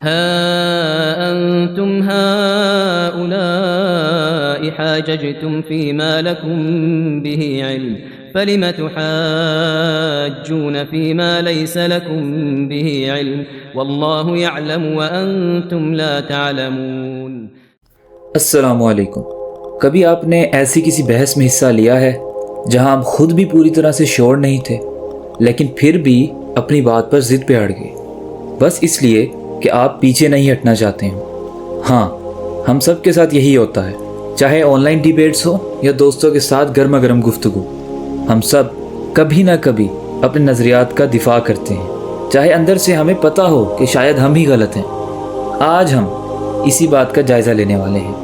ها أنتم هؤلاء حاججتم فيما لكم به علم فلم تحاجون فيما ليس لكم به علم والله يعلم وأنتم لا تعلمون۔ السلام علیکم۔ کبھی آپ نے ایسی کسی بحث میں حصہ لیا ہے جہاں آپ خود بھی پوری طرح سے شور نہیں تھے لیکن پھر بھی اپنی بات پر ضد پہ اڑ گئے، بس اس لیے کہ آپ پیچھے نہیں ہٹنا چاہتے ہیں؟ ہاں، ہم سب کے ساتھ یہی ہوتا ہے، چاہے آن لائن ڈیبیٹس ہو یا دوستوں کے ساتھ گرما گرم گفتگو۔ ہم سب کبھی نہ کبھی اپنے نظریات کا دفاع کرتے ہیں، چاہے اندر سے ہمیں پتہ ہو کہ شاید ہم ہی غلط ہیں۔ آج ہم اسی بات کا جائزہ لینے والے ہیں۔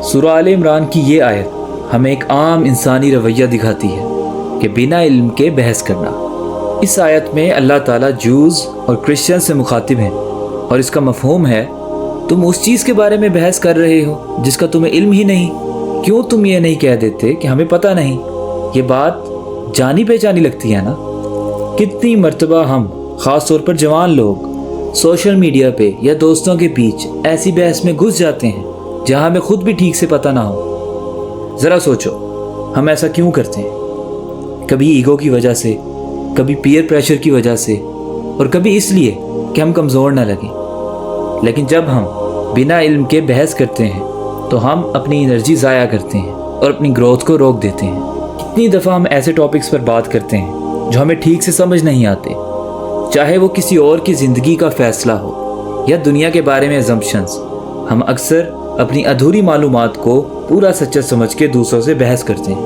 سورہ آل عمران کی یہ آیت ہمیں ایک عام انسانی رویہ دکھاتی ہے کہ بنا علم کے بحث کرنا۔ اس آیت میں اللہ تعالیٰ جوز اور کرسچن سے مخاطب ہیں، اور اس کا مفہوم ہے تم اس چیز کے بارے میں بحث کر رہے ہو جس کا تمہیں علم ہی نہیں، کیوں تم یہ نہیں کہہ دیتے کہ ہمیں پتہ نہیں؟ یہ بات جانی پہچانی لگتی ہے نا؟ کتنی مرتبہ ہم، خاص طور پر جوان لوگ، سوشل میڈیا پہ یا دوستوں کے بیچ ایسی بحث میں گھس جاتے ہیں جہاں ہمیں خود بھی ٹھیک سے پتہ نہ ہو۔ ذرا سوچو، ہم ایسا کیوں کرتے ہیں؟ کبھی ایگو کی وجہ سے، کبھی پیئر پریشر کی وجہ سے، اور کبھی اس لیے کہ ہم کمزور نہ لگیں۔ لیکن جب ہم بنا علم کے بحث کرتے ہیں تو ہم اپنی انرجی ضائع کرتے ہیں اور اپنی گروتھ کو روک دیتے ہیں۔ کتنی دفعہ ہم ایسے ٹاپکس پر بات کرتے ہیں جو ہمیں ٹھیک سے سمجھ نہیں آتے، چاہے وہ کسی اور کی زندگی کا فیصلہ ہو یا دنیا کے بارے میں assumptions۔ ہم اکثر اپنی ادھوری معلومات کو پورا سچا سمجھ کے دوسروں سے بحث کرتے ہیں۔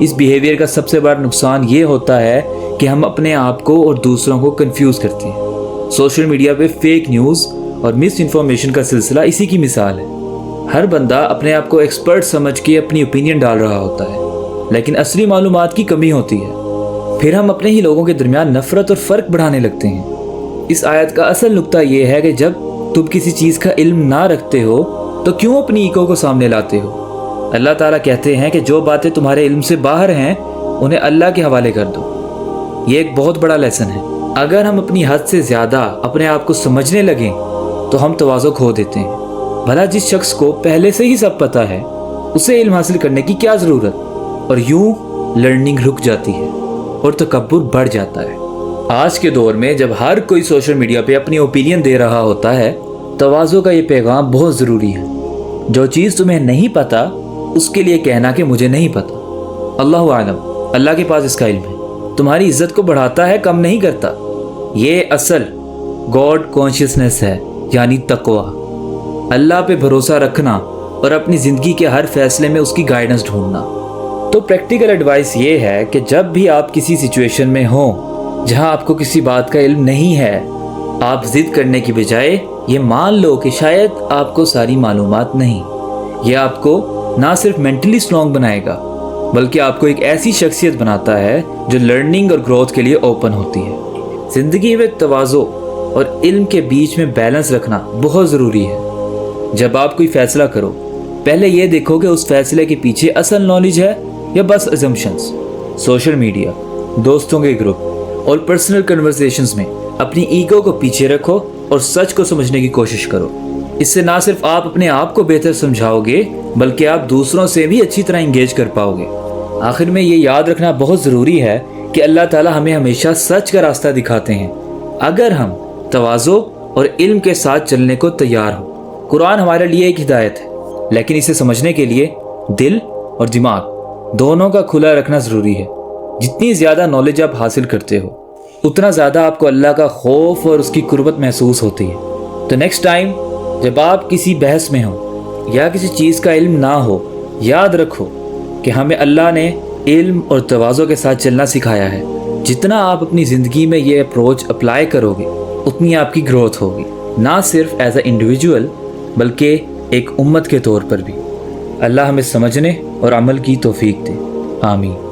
اس بیہیویئر کا سب سے بڑا نقصان یہ ہوتا ہے کہ ہم اپنے آپ کو اور دوسروں کو کنفیوز کرتے ہیں۔ سوشل میڈیا پہ فیک نیوز اور مس انفارمیشن کا سلسلہ اسی کی مثال ہے۔ ہر بندہ اپنے آپ کو ایکسپرٹ سمجھ کے اپنی اوپینین ڈال رہا ہوتا ہے، لیکن اصلی معلومات کی کمی ہوتی ہے۔ پھر ہم اپنے ہی لوگوں کے درمیان نفرت اور فرق بڑھانے لگتے ہیں۔ اس آیت کا اصل نقطہ یہ ہے کہ جب تم کسی چیز کا علم نہ رکھتے ہو تو کیوں اپنی ایگو کو سامنے لاتے ہو؟ اللہ تعالیٰ کہتے ہیں کہ جو باتیں تمہارے علم سے باہر ہیں انہیں اللہ کے حوالے کر دو۔ یہ ایک بہت بڑا لیسن ہے۔ اگر ہم اپنی حد سے زیادہ اپنے آپ کو سمجھنے لگیں تو ہم توازن کھو دیتے ہیں۔ بھلا جس شخص کو پہلے سے ہی سب پتہ ہے اسے علم حاصل کرنے کی کیا ضرورت؟ اور یوں لرننگ رک جاتی ہے اور تکبر بڑھ جاتا ہے۔ آج کے دور میں جب ہر کوئی سوشل میڈیا پہ اپنی اوپینین دے رہا ہوتا ہے، تواضع کا یہ پیغام بہت ضروری ہے۔ جو چیز تمہیں نہیں پتہ اس کے لیے کہنا کہ مجھے نہیں پتہ۔ اللہ عالم، اللہ کے پاس اس کا علم ہے، تمہاری عزت کو بڑھاتا ہے، کم نہیں کرتا۔ یہ اصل گاڈ کانشیسنس ہے، یعنی تقوی، اللہ پہ بھروسہ رکھنا اور اپنی زندگی کے ہر فیصلے میں اس کی گائیڈنس ڈھونڈنا۔ تو پریکٹیکل ایڈوائس یہ ہے کہ جب بھی آپ کسی سچویشن میں ہوں جہاں آپ کو کسی بات کا علم نہیں ہے، آپ ضد کرنے کی بجائے یہ مان لو کہ شاید آپ کو ساری معلومات نہیں۔ یہ آپ کو نہ صرف مینٹلی اسٹرانگ بنائے گا بلکہ آپ کو ایک ایسی شخصیت بناتا ہے جو لرننگ اور گروتھ کے لیے اوپن ہوتی ہے۔ زندگی میں تواضع اور علم کے بیچ میں بیلنس رکھنا بہت ضروری ہے۔ جب آپ کوئی فیصلہ کرو، پہلے یہ دیکھو کہ اس فیصلے کے پیچھے اصل نالج ہے یا بس assumptions۔ سوشل میڈیا، دوستوں کے گروپ اور پرسنل کنورسیشنز میں اپنی ایگو کو پیچھے رکھو اور سچ کو سمجھنے کی کوشش کرو۔ اس سے نہ صرف آپ اپنے آپ کو بہتر سمجھاؤ گے بلکہ آپ دوسروں سے بھی اچھی طرح انگیج کر پاؤ گے۔ آخر میں یہ یاد رکھنا بہت ضروری ہے کہ اللہ تعالیٰ ہمیں ہمیشہ سچ کا راستہ دکھاتے ہیں اگر ہم تواضع اور علم کے ساتھ چلنے کو تیار ہوں۔ قرآن ہمارے لیے ایک ہدایت ہے، لیکن اسے سمجھنے کے لیے دل اور دماغ دونوں کا کھلا رکھنا ضروری ہے۔ جتنی زیادہ نالج آپ حاصل کرتے ہو اتنا زیادہ آپ کو اللہ کا خوف اور اس کی قربت محسوس ہوتی ہے۔ تو نیکسٹ ٹائم جب آپ کسی بحث میں ہوں یا کسی چیز کا علم نہ ہو، یاد رکھو کہ ہمیں اللہ نے علم اور تواضع کے ساتھ چلنا سکھایا ہے۔ جتنا آپ اپنی زندگی میں یہ اپروچ اپلائی کرو گے اتنی آپ کی گروتھ ہوگی، نہ صرف ایز اے انڈیویجول بلکہ ایک امت کے طور پر بھی۔ اللہ ہمیں سمجھنے اور عمل کی توفیق دے، آمین۔